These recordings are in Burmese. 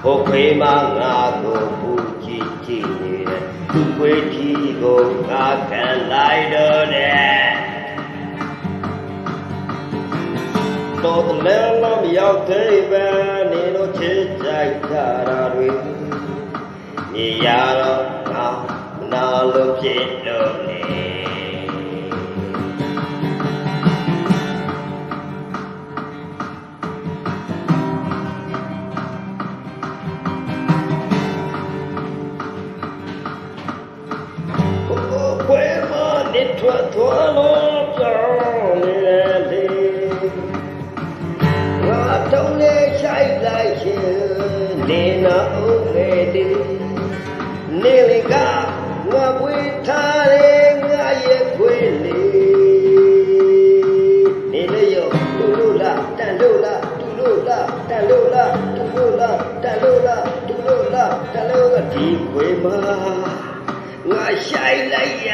ဟိုခွေးမငါကိုပူကြည့်ကြည့်နေတဲ့သူခွေးကြီးကိုငါခံလိုက်တော့တဲ့တော်တလဲမရောက်သေးပဲနေလို့ချစ်ကြိုက်ကြတာတွေမြေရတော့ငါမနာလို့ဖြစ်လို့နေထွက်သွားလို့ကြောင်းနေလေငါတုံးလေးရှိုက်လိုက်ရှင်နေနာဦးလေဒီနေလေကငါပွေထားတယ်ငါရဲ့ခွေးလေးနေလေရောတူလို့လားတန်လို့လားတူလို့လားတန်လို့လားတူလို့လားတန်လို့လားတူလို့လားတန်လို့ကဒီခွေးမငါရှိုက်လိုက်ရ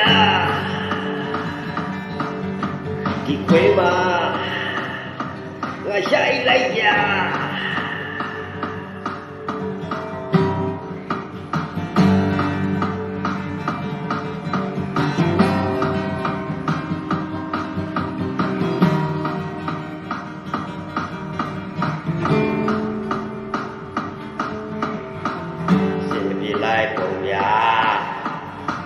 ဒီခွေးမှာငါရှိုက်လိုက်ကြစင်ပြေလိုက်ပုံညာ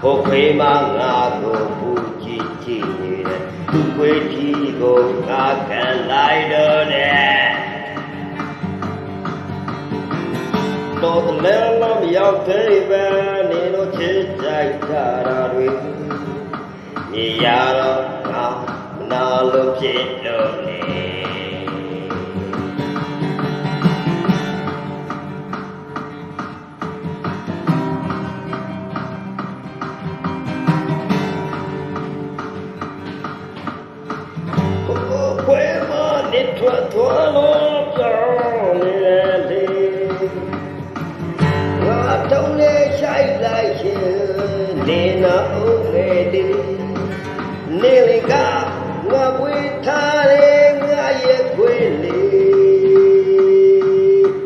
ဟိုခွေးမှာငါကိုပူကြည့်ကြည့်နေတဲ့သူခွေးကြီးကိုငါခံလိုက်တော့တဲ့တော်တလဲမရောက်သေးပဲနေလို့ချစ်ကြိုက်ကြတာတွေမြေရတော့ငါမနာလို့ဖြစ်လို့နေထွက်သွားလို့ကြောင်းနေလေငါတုံးလေးရှိုက်လိုက်ရှင်နေနာဦးလေဒီနေလေကငါပွေထားတယ်ငါရဲ့ခွေးလေး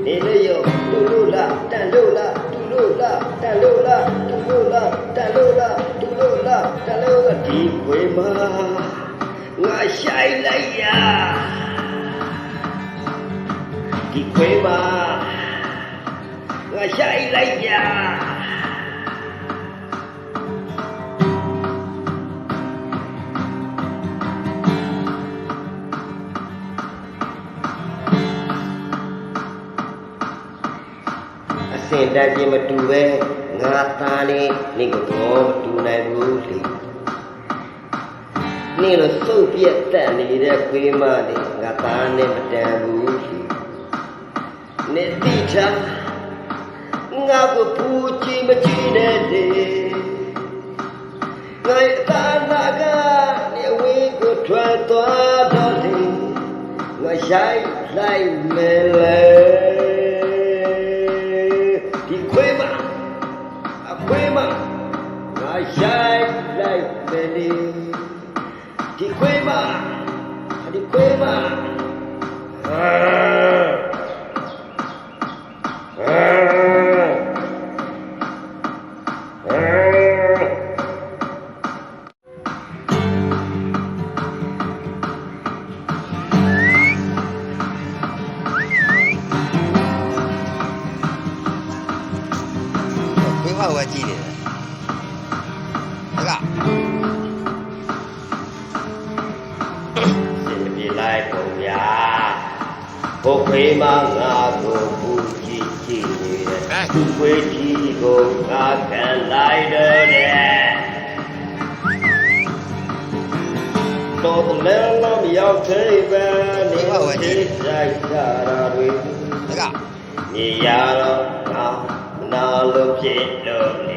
နေလေရောတူလို့လားတန်လို့လားတူလို့လားတန်လို့လားတူလို့လားတန်လို့လားတူလို့လားတန်လို့ကဒီခွေးမငါရှိုက်လိုက်ရဒီခွေးမှာငါရှိုက်လိုက်ကြအစင်တက်ခြင်းမတူပဲငါသားလေးနေကတော့မတူနိုင်ဘူးလေနေလို့စုပ်ပြက်တက်နေတဲ့ခွေးမလေးငါသားနဲ့မတန်ဘူးနေတိချာငါကိုပူချီမချီနဲ့လေငါတာနာကနေဝေးကိုထွက်သွားတော့လေငါရှိုက်လိုက်မယ်လေဒီခွေးမအခွေးမငါရှိုက်လိုက်မယ်လေဒီခွေးမဒီခွေးမဝဲကြည့်နေတယ်တကစင်ပြေလိုက်ပုံညာဟိုခွေးမငါကိုပူကြည့်ကြည့်နေတဲ့သူခွေးကြီးကိုငါခံလိုက်တော့တဲ့တော်တလဲမရောက်သေးပဲနေလို့ချစ်ကြိုက်ကြတာတွေတကမြေရတော့ငါမနာလို့ဖြစ်လို့